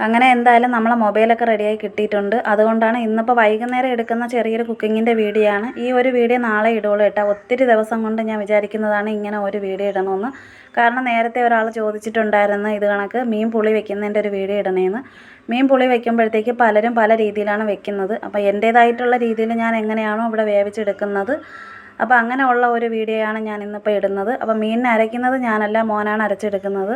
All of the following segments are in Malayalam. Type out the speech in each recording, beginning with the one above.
അങ്ങനെ എന്തായാലും നമ്മളെ മൊബൈലൊക്കെ റെഡിയായി കിട്ടിയിട്ടുണ്ട്. അതുകൊണ്ടാണ് ഇന്നിപ്പോൾ വൈകുന്നേരം എടുക്കുന്ന ചെറിയൊരു കുക്കിങ്ങിൻ്റെ വീഡിയോ ആണ്. ഈ ഒരു വീഡിയോ നാളെ ഇടുള്ളൂ കേട്ടോ. ഒത്തിരി ദിവസം കൊണ്ട് ഞാൻ വിചാരിക്കുന്നതാണ് ഇങ്ങനെ ഒരു വീഡിയോ ഇടണമെന്ന്. കാരണം നേരത്തെ ഒരാൾ ചോദിച്ചിട്ടുണ്ടായിരുന്നു ഇത് കണക്ക് മീൻ പുളി വെക്കുന്നതിൻ്റെ ഒരു വീഡിയോ ഇടണേന്ന്. മീൻ പുളി വെക്കുമ്പോഴത്തേക്ക് പലരും പല രീതിയിലാണ് വെക്കുന്നത്. അപ്പോൾ എൻ്റേതായിട്ടുള്ള രീതിയിൽ ഞാൻ എങ്ങനെയാണോ ഇവിടെ വേവിച്ചെടുക്കുന്നത് അപ്പോൾ അങ്ങനെയുള്ള ഒരു വീഡിയോ ആണ് ഞാൻ ഇന്നിപ്പോൾ ഇടുന്നത്. അപ്പോൾ മീനിനെ അരയ്ക്കുന്നത് ഞാനല്ല, മോനാണ് അരച്ചെടുക്കുന്നത്.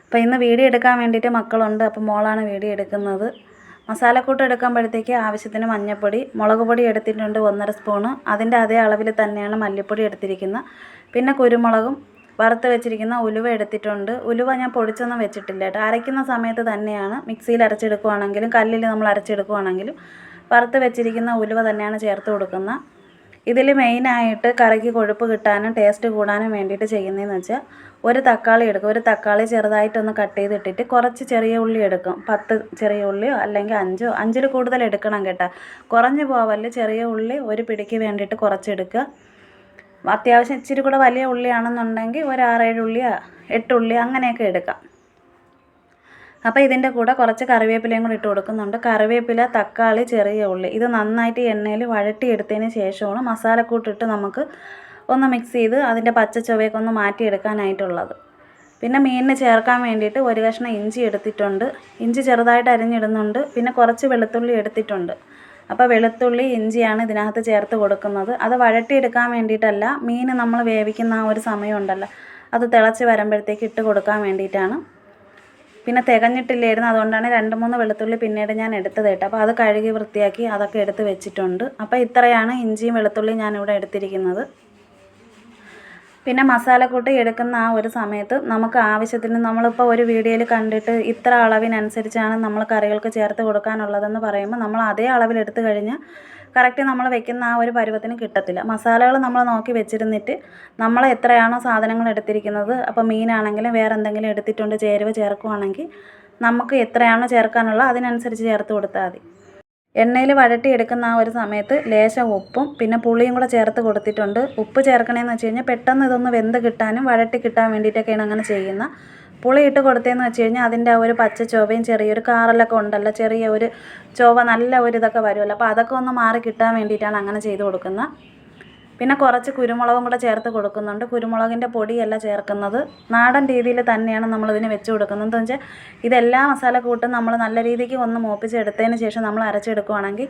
അപ്പോൾ ഇന്ന് വീഡിയോ എടുക്കാൻ വേണ്ടിയിട്ട് മക്കളുണ്ട്. അപ്പോൾ മോളാണ് വീഡിയോ എടുക്കുന്നത്. മസാലക്കൂട്ട് എടുക്കുമ്പോഴത്തേക്ക് ആവശ്യത്തിന് മഞ്ഞൾപ്പൊടി, മുളക് പൊടി എടുത്തിട്ടുണ്ട് 1.5 സ്പൂണ്. അതിൻ്റെ അതേ അളവിൽ തന്നെയാണ് മല്ലിപ്പൊടി എടുത്തിരിക്കുന്നത്. പിന്നെ കുരുമുളകും വറുത്ത് വെച്ചിരിക്കുന്ന ഉലുവ എടുത്തിട്ടുണ്ട്. ഉലുവ ഞാൻ പൊടിച്ചൊന്നും വെച്ചിട്ടില്ല കേട്ടോ. അരയ്ക്കുന്ന സമയത്ത് തന്നെയാണ് മിക്സിയിൽ അരച്ചെടുക്കുകയാണെങ്കിലും കല്ലിൽ നമ്മൾ അരച്ചെടുക്കുകയാണെങ്കിലും വറുത്ത് വെച്ചിരിക്കുന്ന ഉലുവ തന്നെയാണ് ചേർത്ത് കൊടുക്കുന്നത്. ഇതിൽ മെയിനായിട്ട് കറിക്ക് കൊഴുപ്പ് കിട്ടാനും ടേസ്റ്റ് കൂടാനും വേണ്ടിയിട്ട് ചെയ്യുന്നതെന്ന് വെച്ചാൽ ഒരു തക്കാളി എടുക്കും. ഒരു തക്കാളി ചെറുതായിട്ടൊന്ന് കട്ട് ചെയ്തിട്ടിട്ട് കുറച്ച് ചെറിയ ഉള്ളി എടുക്കും. 10 ചെറിയ ഉള്ളിയോ അല്ലെങ്കിൽ 5 5-ൽ കൂടുതൽ എടുക്കണം കേട്ടോ. കുറഞ്ഞു പോവല്ലേ. ചെറിയ ഉള്ളി ഒരു പിടിക്ക് വേണ്ടിയിട്ട് കുറച്ചെടുക്കുക. അത്യാവശ്യം ഇച്ചിരി കൂടെ വലിയ ഉള്ളിയാണെന്നുണ്ടെങ്കിൽ ഒരു 6-7 ഉള്ളിയോ 8 ഉള്ളി അങ്ങനെയൊക്കെ എടുക്കാം. അപ്പോൾ ഇതിൻ്റെ കൂടെ കുറച്ച് കറിവേപ്പിലയും കൂടി ഇട്ട് കൊടുക്കുന്നുണ്ട്. കറിവേപ്പില, തക്കാളി, ചെറിയ ഉള്ളി ഇത് നന്നായിട്ട് എണ്ണയിൽ വഴട്ടിയെടുത്തതിന് ശേഷമാണ് മസാലക്കൂട്ടിട്ട് നമുക്ക് ഒന്ന് മിക്സ് ചെയ്ത് അതിൻ്റെ പച്ച ചുവയൊക്കെ ഒന്ന് മാറ്റിയെടുക്കാനായിട്ടുള്ളത്. പിന്നെ മീനിന് ചേർക്കാൻ വേണ്ടിയിട്ട് ഒരു കഷ്ണം ഇഞ്ചി എടുത്തിട്ടുണ്ട്. ഇഞ്ചി ചെറുതായിട്ട് അരിഞ്ഞിടുന്നുണ്ട്. പിന്നെ കുറച്ച് വെളുത്തുള്ളി എടുത്തിട്ടുണ്ട്. അപ്പോൾ വെളുത്തുള്ളി ഇഞ്ചിയാണ് ഇതിനകത്ത് ചേർത്ത് കൊടുക്കുന്നത്. അത് വഴട്ടിയെടുക്കാൻ വേണ്ടിയിട്ടല്ല, മീൻ നമ്മൾ വേവിക്കുന്ന ആ ഒരു സമയമുണ്ടല്ലോ അത് തിളച്ച് വരുമ്പോഴത്തേക്ക് ഇട്ട് കൊടുക്കാൻ വേണ്ടിയിട്ടാണ്. പിന്നെ തികഞ്ഞിട്ടില്ലായിരുന്നു, അതുകൊണ്ടാണ് 2-3 വെളുത്തുള്ളി പിന്നീട് ഞാൻ എടുത്തത് കേട്ടോ. അപ്പോൾ അത് കഴുകി വൃത്തിയാക്കി അതൊക്കെ എടുത്ത് വെച്ചിട്ടുണ്ട്. അപ്പോൾ ഇത്രയാണ് ഇഞ്ചിയും വെളുത്തുള്ളിയും ഞാനിവിടെ എടുത്തിരിക്കുന്നത്. പിന്നെ മസാലക്കൂട്ട് എടുക്കുന്ന ആ ഒരു സമയത്ത് നമുക്ക് ആവശ്യത്തിന് നമ്മളിപ്പോൾ ഒരു വീഡിയോയിൽ കണ്ടിട്ട് ഇത്ര അളവിനനുസരിച്ചാണ് നമ്മൾ കറികൾക്ക് ചേർത്ത് കൊടുക്കാനുള്ളതെന്ന് പറയുമ്പോൾ നമ്മൾ അതേ അളവിലെടുത്ത് കഴിഞ്ഞാൽ കറക്റ്റ് നമ്മൾ വെക്കുന്ന ആ ഒരു പരുവത്തിന് കിട്ടത്തില്ല. മസാലകൾ നമ്മൾ നോക്കി വെച്ചിരുന്നിട്ട് നമ്മൾ എത്രയാണോ സാധനങ്ങൾ എടുത്തിരിക്കുന്നത്, അപ്പോൾ മീനാണെങ്കിലും വേറെ എന്തെങ്കിലും എടുത്തിട്ടുണ്ട് ചേരുവ ചേർക്കുകയാണെങ്കിൽ നമുക്ക് എത്രയാണോ ചേർക്കാനുള്ള അതിനനുസരിച്ച് ചേർത്ത് കൊടുത്താൽ മതി. എണ്ണയിൽ വഴട്ടിയെടുക്കുന്ന ആ ഒരു സമയത്ത് ലേശം ഉപ്പും പിന്നെ പുളിയും കൂടെ ചേർത്ത് കൊടുത്തിട്ടുണ്ട്. ഉപ്പ് ചേർക്കണമെന്ന് വെച്ച് കഴിഞ്ഞാൽ പെട്ടെന്ന് ഇതൊന്ന് വെന്ത് കിട്ടാനും വഴട്ടി കിട്ടാൻ വേണ്ടിയിട്ടൊക്കെയാണ് അങ്ങനെ ചെയ്യുന്നത്. പുളി ഇട്ട് കൊടുത്തതെന്ന് വെച്ച് കഴിഞ്ഞാൽ അതിൻ്റെ ആ ഒരു പച്ച ചുവയും ചെറിയൊരു കാറലൊക്കെ ഉണ്ടല്ലോ, ചെറിയ ഒരു ചുവ നല്ല ഒരു ഇതൊക്കെ വരുമല്ലോ, അപ്പോൾ അതൊക്കെ ഒന്ന് മാറി കിട്ടാൻ വേണ്ടിയിട്ടാണ് അങ്ങനെ ചെയ്ത് കൊടുക്കുന്നത്. പിന്നെ കുറച്ച് കുരുമുളകും കൂടെ ചേർത്ത് കൊടുക്കുന്നുണ്ട്. കുരുമുളകിൻ്റെ പൊടിയല്ല ചേർക്കുന്നത്, നാടൻ രീതിയിൽ തന്നെയാണ് നമ്മളിതിന് വെച്ച് കൊടുക്കുന്നത്. എന്ന് വെച്ചാൽ ഇതെല്ലാ മസാലക്കൂട്ടും നമ്മൾ നല്ല രീതിക്ക് ഒന്ന് മൂപ്പിച്ചെടുത്തതിന് ശേഷം നമ്മൾ അരച്ചെടുക്കുകയാണെങ്കിൽ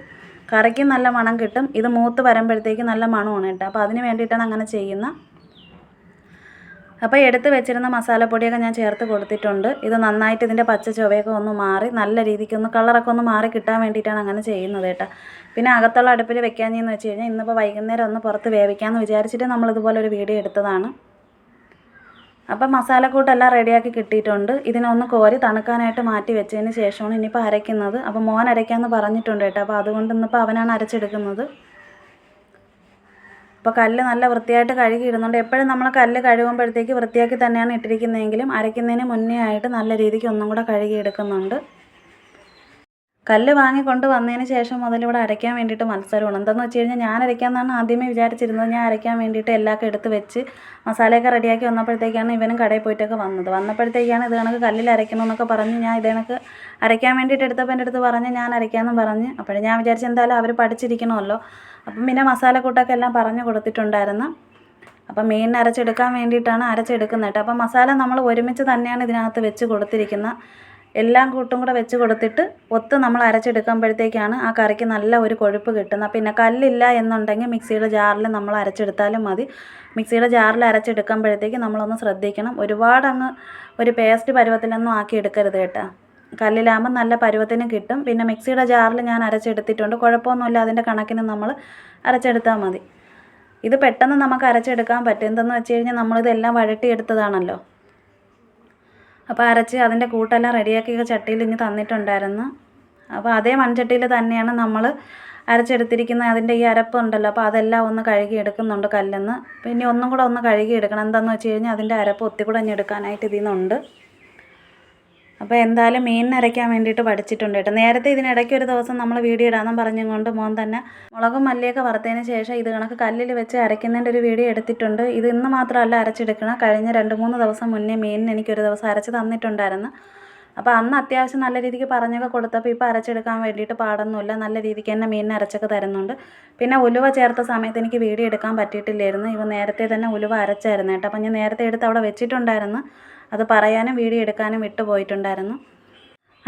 കറിക്ക് നല്ല മണം കിട്ടും. ഇത് മൂത്ത് വരുമ്പോഴത്തേക്ക് നല്ല മണമാണ് കേട്ടോ. അപ്പോൾ അതിന് വേണ്ടിയിട്ടാണ് അങ്ങനെ ചെയ്യുന്നത്. അപ്പോൾ എടുത്ത് വെച്ചിരുന്ന മസാലപ്പൊടിയൊക്കെ ഞാൻ ചേർത്ത് കൊടുത്തിട്ടുണ്ട്. ഇത് നന്നായിട്ട് ഇതിൻ്റെ പച്ച ചുവയൊക്കെ ഒന്ന് മാറി നല്ല രീതിക്കൊന്ന് കളറൊക്കെ ഒന്ന് മാറി കിട്ടാൻ വേണ്ടിയിട്ടാണ് അങ്ങനെ ചെയ്യുന്നത് കേട്ടോ. പിന്നെ അകത്തുള്ള അടുപ്പിൽ വെക്കാഞ്ഞെന്ന് വെച്ച് കഴിഞ്ഞാൽ ഇന്നിപ്പോൾ വൈകുന്നേരം ഒന്ന് പുറത്ത് വേവിക്കാമെന്ന് വിചാരിച്ചിട്ട് നമ്മളിതുപോലെ ഒരു വീഡിയോ എടുത്തതാണ്. അപ്പം മസാലക്കൂട്ടെല്ലാം റെഡിയാക്കി കിട്ടിയിട്ടുണ്ട്. ഇതിനൊന്ന് കോരി തണുക്കാനായിട്ട് മാറ്റി വെച്ചതിന് ശേഷമാണ് ഇനിയിപ്പോൾ അരയ്ക്കുന്നത്. അപ്പോൾ മോൻ അരയ്ക്കാമെന്ന് പറഞ്ഞിട്ടുണ്ട് കേട്ടോ. അപ്പോൾ അതുകൊണ്ട് ഇന്നിപ്പോൾ അവനാണ് അരച്ചെടുക്കുന്നത്. അപ്പോൾ കല്ല് നല്ല വൃത്തിയായിട്ട് കഴുകി ഇടുന്നുണ്ട്. എപ്പോഴും നമ്മൾ കല്ല് കഴുകുമ്പോഴത്തേക്ക് വൃത്തിയാക്കി തന്നെയാണ് ഇട്ടിരിക്കുന്നതെങ്കിലും അരയ്ക്കുന്നതിന് മുന്നേ ആയിട്ട് നല്ല രീതിക്ക് ഒന്നും കൂടെ കഴുകി എടുക്കുന്നുണ്ട്. കല്ല് വാങ്ങിക്കൊണ്ട് വന്നതിന് ശേഷം മുതൽ ഇവിടെ അരയ്ക്കാൻ വേണ്ടിയിട്ട് മത്സരമാണ്. എന്താണെന്ന് വെച്ച് കഴിഞ്ഞാൽ ഞാൻ അരയ്ക്കാമെന്നാണ് ആദ്യമേ വിചാരിച്ചിരുന്നത്. ഞാൻ അരയ്ക്കാൻ വേണ്ടിയിട്ട് എല്ലാമൊക്കെ എടുത്ത് വെച്ച് മസാലയൊക്കെ റെഡിയാക്കി വന്നപ്പോഴത്തേക്കാണ് ഇവനും കടയിൽ പോയിട്ടൊക്കെ വന്നപ്പോഴത്തേക്കാണ് ഇത് കണക്ക് കല്ലിൽ അരയ്ക്കണമെന്നൊക്കെ പറഞ്ഞ് ഞാൻ ഇത് കണക്ക് അരയ്ക്കാൻ വേണ്ടിയിട്ട് എടുത്തപ്പോൾ എൻ്റെ അടുത്ത് പറഞ്ഞ് ഞാൻ അരയ്ക്കാമെന്നും പറഞ്ഞ്. അപ്പോഴും ഞാൻ വിചാരിച്ചു എന്തായാലും അവർ പഠിച്ചിരിക്കണമല്ലോ. അപ്പം പിന്നെ മസാലക്കൂട്ടൊക്കെ എല്ലാം പറഞ്ഞു കൊടുത്തിട്ടുണ്ടായിരുന്നു. അപ്പം മീൻ അരച്ചെടുക്കാൻ വേണ്ടിയിട്ടാണ് അരച്ചെടുക്കുന്നത് കേട്ടോ. അപ്പം മസാല നമ്മൾ ഒരുമിച്ച് തന്നെയാണ് ഇതിനകത്ത് വെച്ച് കൊടുത്തിരിക്കുന്നത്. എല്ലാം കൂട്ടും കൂടെ വെച്ച് കൊടുത്തിട്ട് ഒത്ത് നമ്മൾ അരച്ചെടുക്കുമ്പോഴത്തേക്കാണ് ആ കറിക്ക് നല്ല ഒരു കൊഴുപ്പ് കിട്ടുന്നത്. പിന്നെ കല്ലില്ല എന്നുണ്ടെങ്കിൽ മിക്സിയുടെ ജാറിൽ നമ്മൾ അരച്ചെടുത്താലും മതി. മിക്സിയുടെ ജാറിൽ അരച്ചെടുക്കുമ്പോഴത്തേക്ക് നമ്മളൊന്ന് ശ്രദ്ധിക്കണം. ഒരുപാടങ്ങ് ഒരു പേസ്റ്റ് പരുവത്തിലൊന്നും ആക്കി എടുക്കരുത് കേട്ടോ. കല്ലിലാകുമ്പോൾ നല്ല പരുവത്തിന് കിട്ടും. പിന്നെ മിക്സിയുടെ ജാറിൽ ഞാൻ അരച്ചെടുത്തിട്ടുണ്ട്. കുഴപ്പമൊന്നുമില്ല, അതിൻ്റെ കണക്കിന് നമ്മൾ അരച്ചെടുത്താൽ മതി. ഇത് പെട്ടെന്ന് നമുക്ക് അരച്ചെടുക്കാൻ പറ്റും. എന്തെന്ന് വെച്ച് കഴിഞ്ഞാൽ നമ്മളിതെല്ലാം വഴട്ടിയെടുത്തതാണല്ലോ. അപ്പോൾ അരച്ച് അതിൻ്റെ കൂട്ടെല്ലാം റെഡിയാക്കിയ ചട്ടിയിൽ ഇനി തന്നിട്ടുണ്ടായിരുന്നു. അപ്പോൾ അതേ മൺചട്ടിയിൽ തന്നെയാണ് നമ്മൾ അരച്ചെടുത്തിരിക്കുന്ന അതിൻ്റെ ഈ അരപ്പ് ഉണ്ടല്ലോ. അപ്പോൾ അതെല്ലാം ഒന്ന് കഴുകി എടുക്കുന്നുണ്ട് കല്ലെന്ന്. പിന്നെ ഒന്നും കൂടെ ഒന്ന് കഴുകി എടുക്കണം. എന്താണെന്ന് വെച്ച് കഴിഞ്ഞാൽ അതിൻ്റെ അരപ്പ് ഒത്തിക്കൂടെ എടുക്കാനായിട്ട് ഇതിൽ നിന്നുണ്ട്. അപ്പോൾ എന്തായാലും മീൻ അരയ്ക്കാൻ വേണ്ടിയിട്ട് പഠിച്ചിട്ടുണ്ട് കേട്ടോ. നേരത്തെ ഇതിനിടയ്ക്ക് ഒരു ദിവസം നമ്മൾ വീഡിയോ ഇടാമെന്ന് പറഞ്ഞുകൊണ്ട് മോൻ തന്നെ മുളകും മല്ലിയൊക്കെ വറുത്തതിന് ശേഷം ഇത് കണക്ക് കല്ലിൽ വെച്ച് അരയ്ക്കുന്നതിൻ്റെ ഒരു വീഡിയോ എടുത്തിട്ടുണ്ട്. ഇത് ഇന്ന് മാത്രമല്ല അരച്ചെടുക്കണം. കഴിഞ്ഞ 2-3 ദിവസം മുന്നേ മീനിന് എനിക്കൊരു ദിവസം അരച്ച് തന്നിട്ടുണ്ടായിരുന്നു. അപ്പോൾ അന്ന് അത്യാവശ്യം നല്ല രീതിക്ക് പറഞ്ഞൊക്കെ കൊടുത്തപ്പോൾ ഇപ്പോൾ അരച്ചെടുക്കാൻ വേണ്ടിയിട്ട് പാടൊന്നുമില്ല, നല്ല രീതിക്ക് തന്നെ മീനിനെ അരച്ചൊക്കെ തരുന്നുണ്ട്. പിന്നെ ഉലുവ ചേർത്ത സമയത്ത് എനിക്ക് വീഡിയോ എടുക്കാൻ പറ്റിയിട്ടില്ലായിരുന്നു. ഇവ നേരത്തെ തന്നെ ഉലുവ അരച്ചായിരുന്നു കേട്ടോ. അപ്പോൾ ഞാൻ നേരത്തെ എടുത്ത് അവിടെ വെച്ചിട്ടുണ്ടായിരുന്നു, അത് പറയാനും വീഡിയോ എടുക്കാനും വിട്ടുപോയിട്ടുണ്ടായിരുന്നു.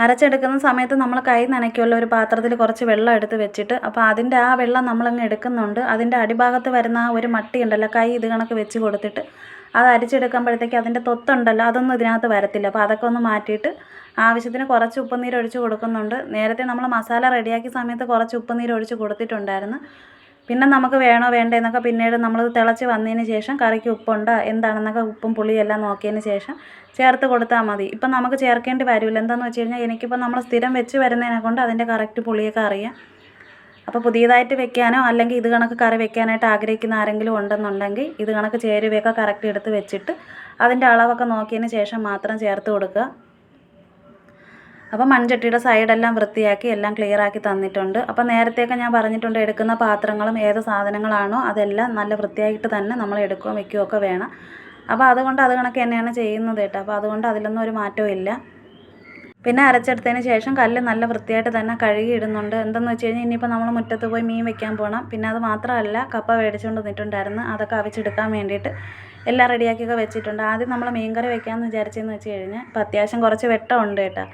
അരച്ചെടുക്കുന്ന സമയത്ത് നമ്മൾ കൈ നനയ്ക്കുമല്ലോ, ഒരു പാത്രത്തിൽ കുറച്ച് വെള്ളം എടുത്ത് വെച്ചിട്ട്, അപ്പോൾ അതിൻ്റെ ആ വെള്ളം നമ്മളങ്ങ് എടുക്കുന്നുണ്ട്. അതിൻ്റെ അടിഭാഗത്ത് വരുന്ന ആ ഒരു മട്ടി ഉണ്ടല്ലോ, കൈ ഇത് കണക്ക് വെച്ച് കൊടുത്തിട്ട് അത് അരിച്ചെടുക്കുമ്പോഴത്തേക്ക് അതിൻ്റെ തൊത്തുണ്ടല്ലോ അതൊന്നും ഇതിനകത്ത് വരത്തില്ല. അപ്പോൾ അതൊക്കെ ഒന്ന് മാറ്റിയിട്ട് ആവശ്യത്തിന് കുറച്ച് ഉപ്പുനീര് ഒഴിച്ച് കൊടുക്കുന്നുണ്ട്. നേരത്തെ നമ്മൾ മസാല റെഡിയാക്കിയ സമയത്ത് കുറച്ച് ഉപ്പുനീര് ഒഴിച്ച് കൊടുത്തിട്ടുണ്ടായിരുന്നു. പിന്നെ നമുക്ക് വേണോ വേണ്ടേ എന്നൊക്കെ പിന്നീട് നമ്മളത് തിളച്ച് വന്നതിന് ശേഷം കറിക്ക് ഉപ്പുണ്ടോ എന്താണെന്നൊക്കെ ഉപ്പും പുളിയെല്ലാം നോക്കിയതിന് ശേഷം ചേർത്ത് കൊടുത്താൽ മതി. ഇപ്പം നമുക്ക് ചേർക്കേണ്ടി വരില്ല. എന്താണെന്ന് വെച്ച് കഴിഞ്ഞാൽ എനിക്കിപ്പോൾ നമ്മൾ സ്ഥിരം വെച്ച് വരുന്നതിനെ കൊണ്ട് അതിൻ്റെ കറക്റ്റ് പുളിയൊക്കെ അറിയാം. അപ്പോൾ പുതിയതായിട്ട് വെക്കാനോ അല്ലെങ്കിൽ ഇത് കണക്ക് കറി വെക്കാനായിട്ട് ആഗ്രഹിക്കുന്ന ആരെങ്കിലും ഉണ്ടെന്നുണ്ടെങ്കിൽ ഇത് കണക്ക് ചേരുവയൊക്കെ കറക്റ്റ് എടുത്ത് വെച്ചിട്ട് അതിൻ്റെ അളവൊക്കെ നോക്കിയതിന് ശേഷം മാത്രം ചേർത്ത് കൊടുക്കുക. അപ്പോൾ മൺചട്ടിയുടെ സൈഡെല്ലാം വൃത്തിയാക്കി എല്ലാം ക്ലിയറാക്കി തന്നിട്ടുണ്ട്. അപ്പോൾ നേരത്തെയൊക്കെ ഞാൻ പറഞ്ഞിട്ടുണ്ട്, എടുക്കുന്ന പാത്രങ്ങളും ഏത് സാധനങ്ങളാണോ അതെല്ലാം നല്ല വൃത്തിയായിട്ട് തന്നെ നമ്മൾ എടുക്കുകയും വെക്കുകയൊക്കെ വേണം. അപ്പോൾ അതുകൊണ്ട് അത് കണക്ക് തന്നെയാണ് ചെയ്യുന്നത് കേട്ടോ. അപ്പോൾ അതുകൊണ്ട് അതിലൊന്നും ഒരു മാറ്റവും ഇല്ല. പിന്നെ അരച്ചെടുത്തതിന് ശേഷം കല്ല് നല്ല വൃത്തിയായിട്ട് തന്നെ കഴുകി ഇടുന്നുണ്ട്. എന്തെന്ന് വെച്ച് കഴിഞ്ഞാൽ ഇനിയിപ്പോൾ നമ്മൾ മുറ്റത്ത് പോയി മീൻ വെക്കാൻ പോകണം. പിന്നെ അത് മാത്രമല്ല, കപ്പ മേടിച്ചുകൊണ്ട് വന്നിട്ടുണ്ടായിരുന്നു, അതൊക്കെ അവിച്ചെടുക്കാൻ വേണ്ടിയിട്ട് എല്ലാം റെഡിയാക്കിയൊക്കെ വെച്ചിട്ടുണ്ട്. ആദ്യം നമ്മൾ മീൻ കറി വെക്കാമെന്ന് വിചാരിച്ചതെന്ന് വെച്ച് കഴിഞ്ഞാൽ ഇപ്പോൾ അത്യാവശ്യം കുറച്ച് വെട്ടമുണ്ട് കേട്ടോ.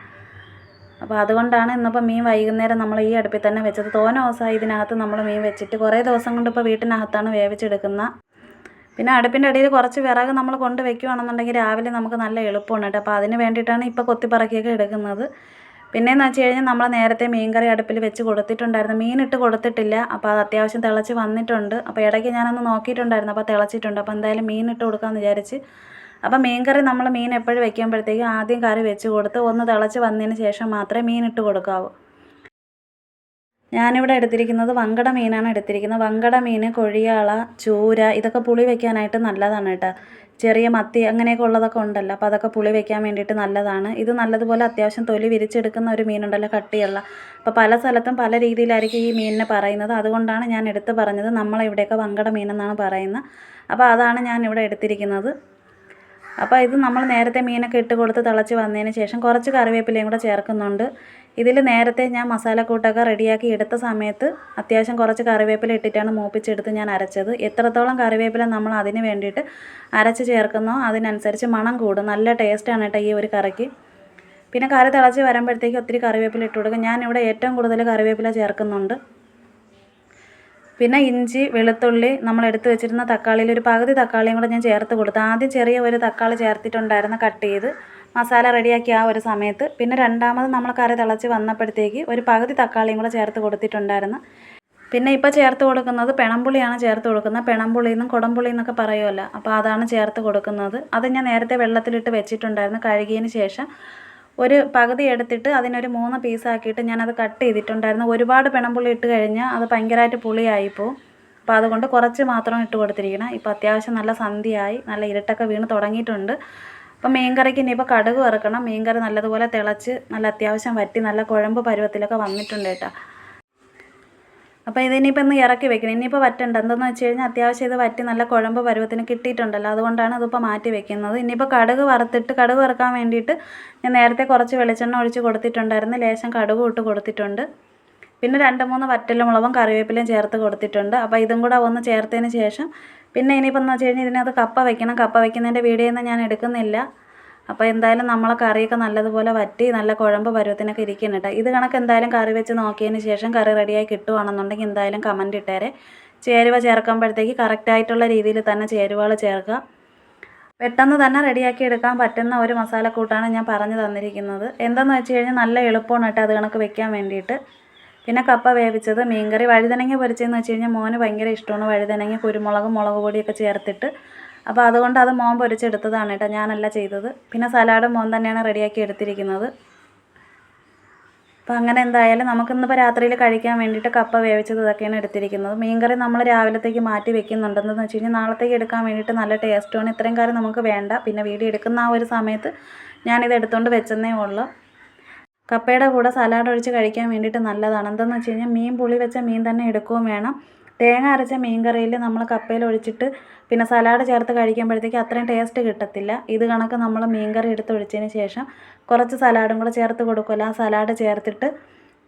അപ്പോൾ അതുകൊണ്ടാണ് ഇന്നിപ്പോൾ മീൻ വൈകുന്നേരം നമ്മൾ ഈ അടുപ്പിൽ തന്നെ വെച്ചത്. തോനെ ദിവസമായി ഇതിനകത്ത് നമ്മൾ മീൻ വെച്ചിട്ട്, കുറേ ദിവസം കൊണ്ട് ഇപ്പോൾ വീട്ടിനകത്താണ് വേവിച്ചെടുക്കുന്നത്. പിന്നെ അടുപ്പിൻ്റെ അടിയിൽ കുറച്ച് വിറക് നമ്മൾ കൊണ്ട് വെക്കുകയാണെന്നുണ്ടെങ്കിൽ രാവിലെ നമുക്ക് നല്ല എളുപ്പമാണ് കേട്ടോ. അപ്പോൾ അതിന് വേണ്ടിയിട്ടാണ് ഇപ്പോൾ കൊത്തിപ്പറക്കിയൊക്കെ എടുക്കുന്നത്. പിന്നെയെന്ന് വെച്ച് കഴിഞ്ഞാൽ നമ്മൾ നേരത്തെ മീൻ കറി അടുപ്പിൽ വെച്ച് കൊടുത്തിട്ടുണ്ടായിരുന്നു, മീനിട്ട് കൊടുത്തിട്ടില്ല. അപ്പോൾ അത് അത്യാവശ്യം തിളച്ച് വന്നിട്ടുണ്ട്. അപ്പോൾ ഇടയ്ക്ക് ഞാനൊന്ന് നോക്കിയിട്ടുണ്ടായിരുന്നു, അപ്പോൾ തിളച്ചിട്ടുണ്ട്. അപ്പോൾ എന്തായാലും മീനിട്ട് കൊടുക്കാമെന്ന് വിചാരിച്ച്. അപ്പോൾ മീൻ കറി നമ്മൾ മീൻ എപ്പോഴും വെക്കുമ്പോഴത്തേക്കും ആദ്യം കറി വെച്ച് കൊടുത്ത് ഒന്ന് തിളച്ച് വന്നതിന് ശേഷം മാത്രമേ മീനിട്ട് കൊടുക്കാവൂ. ഞാനിവിടെ എടുത്തിരിക്കുന്നത് വങ്കട മീനാണ് എടുത്തിരിക്കുന്നത്. വങ്കട മീൻ, കൊഴിയാള, ചൂര ഇതൊക്കെ പുളി വെക്കാനായിട്ട് നല്ലതാണ് കേട്ടോ. ചെറിയ മത്തി അങ്ങനെയൊക്കെ ഉള്ളതൊക്കെ ഉണ്ടല്ലോ, അപ്പോൾ അതൊക്കെ പുളി വെക്കാൻ വേണ്ടിയിട്ട് നല്ലതാണ്. ഇത് നല്ലതുപോലെ അത്യാവശ്യം തൊലി വിരിച്ചെടുക്കുന്ന ഒരു മീനുണ്ടല്ലോ, കട്ടിയുള്ള. അപ്പോൾ പല സ്ഥലത്തും പല രീതിയിലായിരിക്കും ഈ മീനിനെ പറയുന്നത്. അതുകൊണ്ടാണ് ഞാൻ എടുത്ത് പറഞ്ഞത്. നമ്മളിവിടെയൊക്കെ വങ്കട മീനെന്നാണ് പറയുന്നത്. അപ്പോൾ അതാണ് ഞാൻ ഇവിടെ എടുത്തിരിക്കുന്നത്. അപ്പോൾ ഇത് നമ്മൾ നേരത്തെ മീനൊക്കെ ഇട്ട് കൊടുത്ത് തിളച്ച് വന്നതിന് ശേഷം കുറച്ച് കറിവേപ്പിലയും കൂടെ ചേർക്കുന്നുണ്ട്. ഇതിൽ നേരത്തെ ഞാൻ മസാലക്കൂട്ടൊക്കെ റെഡിയാക്കി എടുത്ത സമയത്ത് അത്യാവശ്യം കുറച്ച് കറിവേപ്പില ഇട്ടിട്ടാണ് മൂപ്പിച്ചെടുത്ത് ഞാൻ അരച്ചത്. എത്രത്തോളം കറിവേപ്പില നമ്മൾ അതിന് വേണ്ടിയിട്ട് അരച്ച് ചേർക്കുന്നോ അതിനനുസരിച്ച് മണം കൂടും. നല്ല ടേസ്റ്റാണ് കേട്ടോ ഈ ഒരു കറിക്ക്. പിന്നെ കറി തിളച്ച് വരുമ്പോഴത്തേക്ക് ഒത്തിരി കറിവേപ്പില ഇട്ട് കൊടുക്കും. ഞാനിവിടെ ഏറ്റവും കൂടുതൽ കറിവേപ്പില ചേർക്കുന്നുണ്ട്. പിന്നെ ഇഞ്ചി, വെളുത്തുള്ളി, നമ്മൾ എടുത്ത് വെച്ചിരുന്ന തക്കാളിയിൽ ഒരു പകുതി തക്കാളിയും കൂടെ ഞാൻ ചേർത്ത് കൊടുത്തു. ആദ്യം ചെറിയ ഒരു തക്കാളി ചേർത്തിട്ടുണ്ടായിരുന്നു കട്ട് ചെയ്ത് മസാല റെഡിയാക്കി ആ ഒരു സമയത്ത്. പിന്നെ രണ്ടാമത് നമ്മൾ കറി തിളച്ച് വന്നപ്പോഴത്തേക്ക് ഒരു പകുതി തക്കാളിയും കൂടെ ചേർത്ത് കൊടുത്തിട്ടുണ്ടായിരുന്നു. പിന്നെ ഇപ്പോൾ ചേർത്ത് കൊടുക്കുന്നത് പെണമ്പുളിയാണ് ചേർത്ത് കൊടുക്കുന്നത്. പെണമ്പുളിയെന്നും കുടംപുളി എന്നൊക്കെ പറയുമല്ലോ, അപ്പോൾ അതാണ് ചേർത്ത് കൊടുക്കുന്നത്. അത് ഞാൻ നേരത്തെ വെള്ളത്തിലിട്ട് വെച്ചിട്ടുണ്ടായിരുന്നു. കഴുകിയതിന് ശേഷം ഒരു പകുതി എടുത്തിട്ട് അതിനൊരു 3 പീസാക്കിയിട്ട് ഞാനത് കട്ട് ചെയ്തിട്ടുണ്ടായിരുന്നു. ഒരുപാട് പെണമ്പുള്ളി ഇട്ട് കഴിഞ്ഞാൽ അത് ഭയങ്കരമായിട്ട് പുളിയായിപ്പോവും. അപ്പോൾ അതുകൊണ്ട് കുറച്ച് മാത്രം ഇട്ട് കൊടുത്തിരിക്കണം. ഇപ്പോൾ അത്യാവശ്യം നല്ല സന്ധ്യയായി, നല്ല ഇരുട്ടൊക്കെ വീണ് തുടങ്ങിയിട്ടുണ്ട്. അപ്പോൾ മീൻ കറിക്ക് ഇനിയിപ്പോൾ കടുക് വറുക്കണം. മീൻ കറി നല്ലതുപോലെ തിളച്ച് നല്ല അത്യാവശ്യം വറ്റി നല്ല കുഴമ്പ് പരുവത്തിലൊക്കെ വന്നിട്ടുണ്ട് കേട്ടോ. അപ്പോൾ ഇതിനിപ്പോൾ ഒന്ന് ഇറക്കി വെക്കണം. ഇനിയിപ്പോൾ വറ്റണ്ട. എന്താണെന്ന് വെച്ച് കഴിഞ്ഞാൽ അത്യാവശ്യം ഇത് വറ്റി നല്ല കുഴമ്പ് പരുവത്തിന് കിട്ടിയിട്ടുണ്ടല്ലോ, അതുകൊണ്ടാണ് ഇതിപ്പോൾ മാറ്റി വെക്കുന്നത്. ഇനിയിപ്പോൾ കടുക് വറുത്തിട്ട്, കടുക് വറുക്കാൻ വേണ്ടിയിട്ട് ഞാൻ നേരത്തെ കുറച്ച് വെളിച്ചെണ്ണ ഒഴിച്ച് കൊടുത്തിട്ടുണ്ടായിരുന്നു. ലേശം കടുക് ഇട്ട് കൊടുത്തിട്ടുണ്ട്. പിന്നെ 2-3 വറ്റൽമുളകും കറിവേപ്പിലയും ചേർത്ത് കൊടുത്തിട്ടുണ്ട്. അപ്പോൾ ഇതും കൂടെ ഒന്ന് ചേർത്തതിന് ശേഷം പിന്നെ ഇനിയിപ്പോൾ എന്ന് വെച്ച് കഴിഞ്ഞാൽ ഇതിനകത്ത് കപ്പ വെക്കണം. കപ്പ വെക്കുന്നതിൻ്റെ വീഡിയോ ഒന്നും ഞാൻ എടുക്കുന്നില്ല. അപ്പോൾ എന്തായാലും നമ്മളെ കറിയൊക്കെ നല്ലതുപോലെ വറ്റി നല്ല കുഴമ്പ് പരുവത്തിനൊക്കെ ഇരിക്കണം കേട്ടോ. ഇത് കണക്ക് എന്തായാലും കറി വെച്ച് നോക്കിയതിന് ശേഷം കറി റെഡിയായി കിട്ടുവാണെന്നുണ്ടെങ്കിൽ എന്തായാലും കമൻറ്റ് ഇട്ടേരെ. ചേരുവ ചേർക്കുമ്പോഴത്തേക്ക് കറക്റ്റായിട്ടുള്ള രീതിയിൽ തന്നെ ചേരുവകൾ ചേർക്കുക. പെട്ടെന്ന് തന്നെ റെഡിയാക്കി എടുക്കാൻ പറ്റുന്ന ഒരു മസാലക്കൂട്ടാണ് ഞാൻ പറഞ്ഞു തന്നിരിക്കുന്നത്. എന്താണെന്ന് വെച്ച് കഴിഞ്ഞാൽ നല്ല എളുപ്പമാണ് കേട്ടോ അത് കണക്ക് വെക്കാൻ വേണ്ടിയിട്ട്. പിന്നെ കപ്പ വേവിച്ചത്, മീൻകറി, വഴുതനങ്ങ പൊരിച്ചതെന്ന് വെച്ച് കഴിഞ്ഞാൽ മോന് ഭയങ്കര ഇഷ്ടമാണ്. വഴുതനങ്ങ കുരുമുളകും മുളക് പൊടിയൊക്കെ ചേർത്തിട്ട്. അപ്പോൾ അതുകൊണ്ട് അത് മോൻ പൊരിച്ചെടുത്തതാണ് കേട്ടോ, ഞാനല്ല ചെയ്തത്. പിന്നെ സലാഡ് മോൻ തന്നെയാണ് റെഡിയാക്കി എടുത്തിരിക്കുന്നത്. അപ്പോൾ അങ്ങനെ എന്തായാലും നമുക്കിന്നിപ്പോൾ രാത്രിയിൽ കഴിക്കാൻ വേണ്ടിയിട്ട് കപ്പ വേവിച്ചത് ഇതൊക്കെയാണ് എടുത്തിരിക്കുന്നത്. മീൻകറി നമ്മൾ രാവിലത്തേക്ക് മാറ്റി വെക്കുന്നുണ്ടെന്ന് വെച്ച് കഴിഞ്ഞാൽ നാളത്തേക്ക് എടുക്കാൻ വേണ്ടിയിട്ട് നല്ല ടേസ്റ്റുമാണ്. ഇത്രയും കറി നമുക്ക് വേണ്ട. പിന്നെ വീഡിയോ എടുക്കുന്ന ആ ഒരു സമയത്ത് ഞാനിത് എടുത്തുകൊണ്ട് വെച്ചെന്നേ ഉള്ളൂ. കപ്പയുടെ കൂടെ സലാഡ് ഒഴിച്ച് കഴിക്കാൻ വേണ്ടിയിട്ട് നല്ലതാണ്. എന്താണെന്ന് വെച്ച് കഴിഞ്ഞാൽ മീൻ പുളി വെച്ച മീൻ തന്നെ എടുക്കുകയും വേണം. തേങ്ങ അരച്ച മീൻ കറിയിൽ നമ്മൾ കപ്പയിൽ ഒഴിച്ചിട്ട് പിന്നെ സലാഡ് ചേർത്ത് കഴിക്കുമ്പോഴത്തേക്ക് അത്രയും ടേസ്റ്റ് കിട്ടത്തില്ല. ഇത് കണക്ക് നമ്മൾ മീൻ കറി എടുത്ത് ഒഴിച്ചതിന് ശേഷം കുറച്ച് സലാഡും കൂടെ ചേർത്ത് കൊടുക്കുമല്ലോ, ആ സലാഡ് ചേർത്തിട്ട്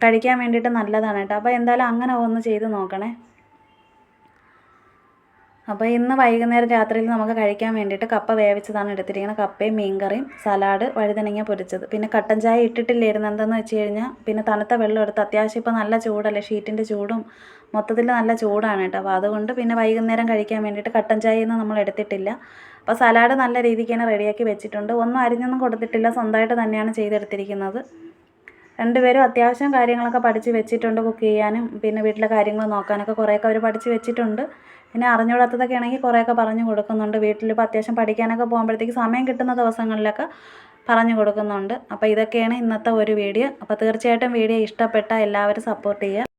കഴിക്കാൻ വേണ്ടിയിട്ട് നല്ലതാണ് കേട്ടോ. അപ്പോൾ എന്തായാലും അങ്ങനെ ഒന്ന് ചെയ്ത് നോക്കണേ. അപ്പോൾ ഇന്ന് വൈകുന്നേരം രാത്രിയിൽ നമുക്ക് കഴിക്കാൻ വേണ്ടിയിട്ട് കപ്പ വേവിച്ചതാണ് എടുത്തിരിക്കുന്നത്. കപ്പയും മീൻ കറിയും സലാഡ് വഴുതനങ്ങ പൊരിച്ചത്. പിന്നെ കട്ടൻ ചായ ഇട്ടിട്ടില്ലായിരുന്നു. എന്തെന്ന് വെച്ച് കഴിഞ്ഞാൽ പിന്നെ തണുത്ത വെള്ളം എടുത്ത്, അത്യാവശ്യം ഇപ്പോൾ നല്ല ചൂടല്ലേ, ഷീറ്റിൻ്റെ ചൂടും മൊത്തത്തിൽ നല്ല ചൂടാണ് കേട്ടോ. അപ്പോൾ അതുകൊണ്ട് പിന്നെ വൈകുന്നേരം കഴിക്കാൻ വേണ്ടിയിട്ട് കട്ടൻ ചായയൊന്നും നമ്മൾ എടുത്തിട്ടില്ല. അപ്പോൾ സലാഡ് നല്ല രീതിക്ക് തന്നെ റെഡിയാക്കി വെച്ചിട്ടുണ്ട്. ഒന്നും അരിഞ്ഞൊന്നും കൊടുത്തിട്ടില്ല, സ്വന്തമായിട്ട് തന്നെയാണ് ചെയ്തെടുത്തിരിക്കുന്നത്. രണ്ടുപേരും അത്യാവശ്യം കാര്യങ്ങളൊക്കെ പഠിച്ച് വെച്ചിട്ടുണ്ട്. കുക്ക് ചെയ്യാനും പിന്നെ വീട്ടിലെ കാര്യങ്ങൾ നോക്കാനൊക്കെ കുറേയൊക്കെ അവർ പഠിച്ച് വെച്ചിട്ടുണ്ട്. പിന്നെ അറിഞ്ഞുകൂടാത്തതൊക്കെ ആണെങ്കിൽ കുറേയൊക്കെ പറഞ്ഞു കൊടുക്കുന്നുണ്ട്. വീട്ടിലിപ്പോൾ അത്യാവശ്യം പഠിക്കാനൊക്കെ പോകുമ്പോഴത്തേക്ക് സമയം കിട്ടുന്ന ദിവസങ്ങളിലൊക്കെ പറഞ്ഞു കൊടുക്കുന്നുണ്ട്. അപ്പോൾ ഇതൊക്കെയാണ് ഇന്നത്തെ ഒരു വീഡിയോ. അപ്പോൾ തീർച്ചയായിട്ടും വീഡിയോ ഇഷ്ടപ്പെട്ടാൽ എല്ലാവരും സപ്പോർട്ട് ചെയ്യുക.